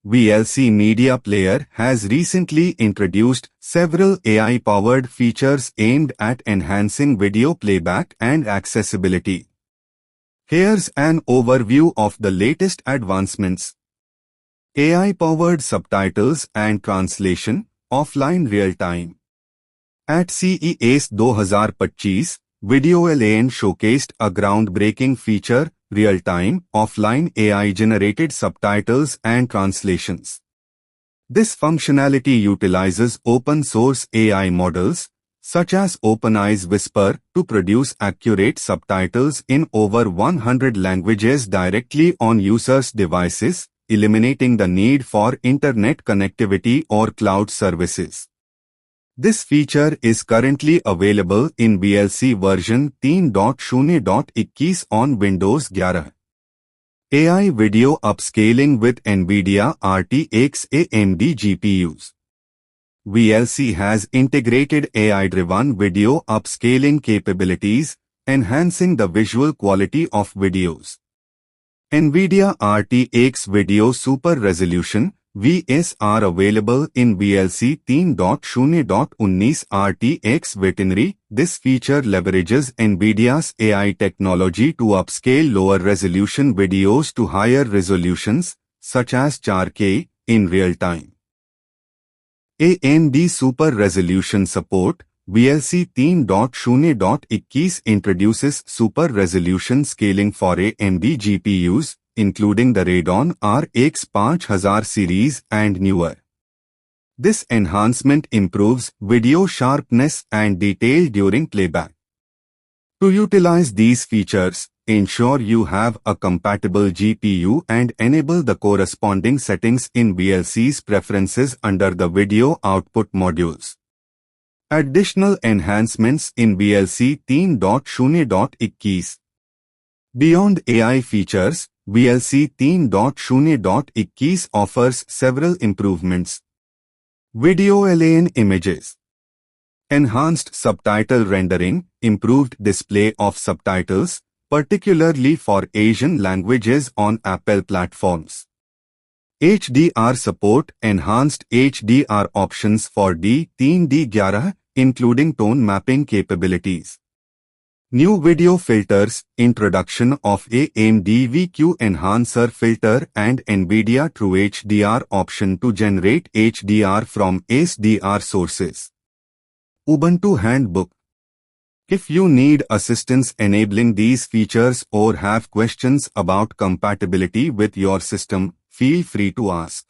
VLC Media Player has recently introduced several AI-powered features aimed at enhancing video playback and accessibility. Here's an overview of the latest advancements. AI-powered subtitles and translation, offline real-time. At CES 2025, VLC showcased a groundbreaking feature, real-time, offline AI-generated subtitles and translations. This functionality utilizes open-source AI models, such as OpenAI's Whisper, to produce accurate subtitles in over 100 languages directly on users' devices, eliminating the need for internet connectivity or cloud services. This feature is currently available in VLC version 3.0.21 on Windows 11. AI video upscaling with NVIDIA RTX AMD GPUs. VLC has integrated AI-driven video upscaling capabilities, enhancing the visual quality of videos. NVIDIA RTX Video Super Resolution (VS) are available in VLC 3.0.19 RTX Veterinary. This feature leverages NVIDIA's AI technology to upscale lower resolution videos to higher resolutions, such as 4K, in real time. AMD Super Resolution Support. VLC 3.0.21 introduces super resolution scaling for AMD GPUs, including the Radeon RX 5000 series and newer. This enhancement improves video sharpness and detail during playback. To utilize these features, ensure you have a compatible GPU and enable the corresponding settings in VLC's preferences under the video output modules. Additional enhancements in VLC 3.0.21. Beyond AI features, VLC 3.0.21 offers several improvements. VLC images. Enhanced subtitle rendering, improved display of subtitles, particularly for Asian languages on Apple platforms. HDR support, enhanced HDR options for D3D11, including tone mapping capabilities. New video filters, introduction of AMD VQ Enhancer filter and NVIDIA True HDR option to generate HDR from SDR sources. Ubuntu Handbook. If you need assistance enabling these features or have questions about compatibility with your system, feel free to ask.